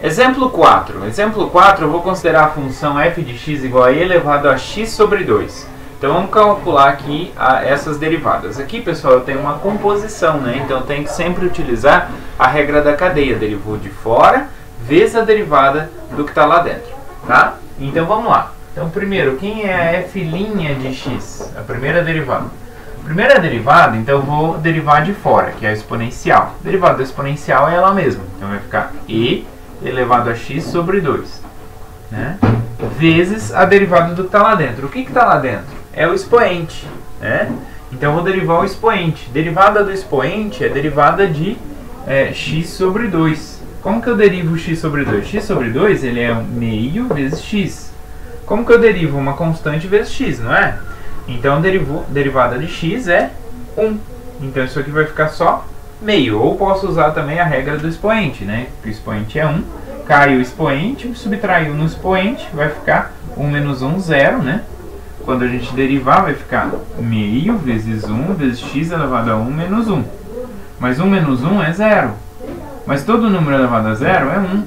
Exemplo 4. Exemplo 4, eu vou considerar a função f de x igual a e elevado a x sobre 2. Então vamos calcular aqui essas derivadas. Aqui, pessoal, eu tenho uma composição, né? Então eu tenho que sempre utilizar a regra da cadeia. Derivou de fora vezes a derivada do que está lá dentro, tá? Então vamos lá. Então primeiro, quem é a f' de x? A primeira derivada. Primeira derivada, então eu vou derivar de fora, que é a exponencial. A derivada da exponencial é ela mesma. Então vai ficar e elevado a x sobre 2, né? Vezes a derivada do que está lá dentro. O que está lá dentro? É o expoente, né? Então eu vou derivar o expoente. Derivada do expoente é derivada de x sobre 2. Como que eu derivo x sobre 2? X sobre 2 ele é meio vezes x. Como que eu derivo uma constante vezes x, não é? Então derivada de x é 1. Então isso aqui vai ficar só meio. Ou posso usar também a regra do expoente, né? O expoente é 1. Cai o expoente, subtraiu no expoente, vai ficar 1 menos 1, 0, né? Quando a gente derivar, vai ficar meio vezes 1 vezes x elevado a 1 menos 1. Mas 1 menos 1 é 0. Mas todo número elevado a 0 é 1.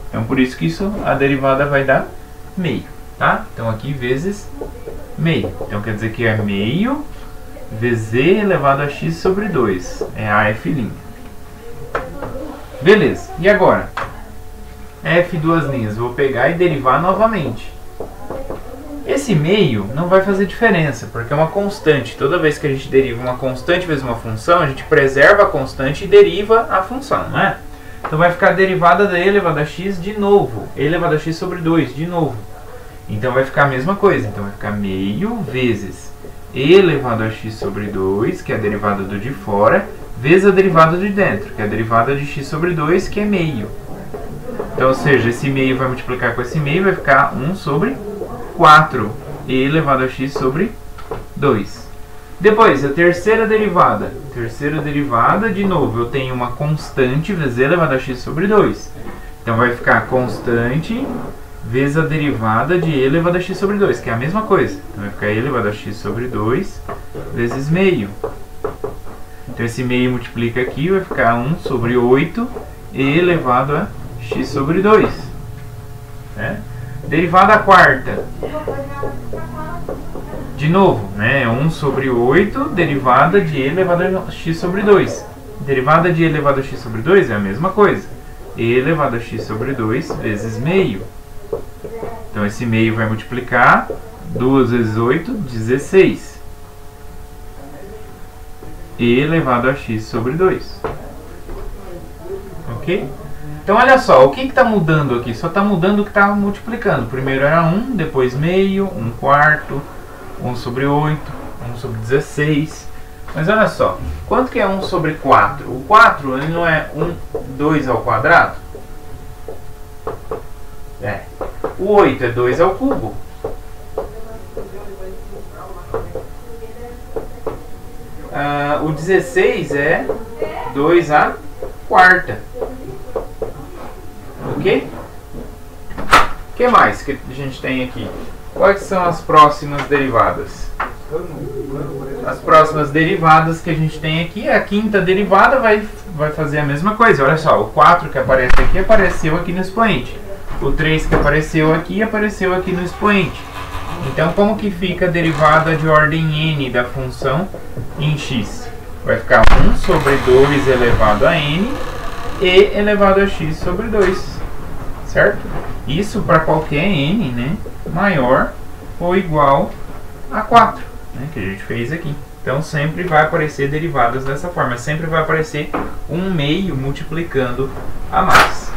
Então, por isso que a derivada vai dar meio, tá? Então, aqui vezes meio. Então, quer dizer que é meio vezes e elevado a x sobre 2. É a f'. Beleza. E agora? F duas linhas. Vou pegar e derivar novamente. Esse meio não vai fazer diferença, porque é uma constante. Toda vez que a gente deriva uma constante vezes uma função, a gente preserva a constante e deriva a função, não é? Então vai ficar a derivada da e elevado a x de novo. E elevado a x sobre 2 de novo. Então vai ficar a mesma coisa. Então vai ficar meio vezes e elevado a x sobre 2, que é a derivada do de fora, vezes a derivada de dentro, que é a derivada de x sobre 2, que é meio. Então, ou seja, esse meio vai multiplicar com esse meio, vai ficar 1 sobre 4 e elevado a x sobre 2. Depois, a terceira derivada. Terceira derivada, de novo, eu tenho uma constante vezes e elevado a x sobre 2. Então, vai ficar constante vezes a derivada de e elevado a x sobre 2, que é a mesma coisa. Então, vai ficar e elevado a x sobre 2 vezes meio. Então, esse meio multiplica aqui, vai ficar 1 sobre 8 e elevado a x sobre 2. Né? Derivada quarta. De novo, né? 1 sobre 8, derivada de e elevado a x sobre 2. Derivada de e elevado a x sobre 2 é a mesma coisa. E elevado a x sobre 2 vezes meio. Então, esse meio vai multiplicar 2 vezes 8, 16. E elevado a x sobre 2. Ok? Então, olha só, o que está mudando aqui? Só está mudando o que está multiplicando. Primeiro era 1, depois meio, 1 quarto, 1 sobre 8, 1 sobre 16. Mas olha só, quanto que é 1 sobre 4? O 4 ele não é 2 ao quadrado? É. O 8 é 2 ao cubo. O 16 é 2 à quarta. Ok? O que mais que a gente tem aqui? Quais são as próximas derivadas? As próximas derivadas que a gente tem aqui, a quinta derivada vai fazer a mesma coisa. Olha só, o 4 que aparece aqui, apareceu aqui no expoente. O 3 que apareceu aqui no expoente. Então, como que fica a derivada de ordem n da função em x? Vai ficar 1 sobre 2 elevado a n e elevado a x sobre 2. Certo? Isso para qualquer n, né, maior ou igual a 4, né, que a gente fez aqui. Então, sempre vai aparecer derivadas dessa forma. Sempre vai aparecer um meio multiplicando a mais.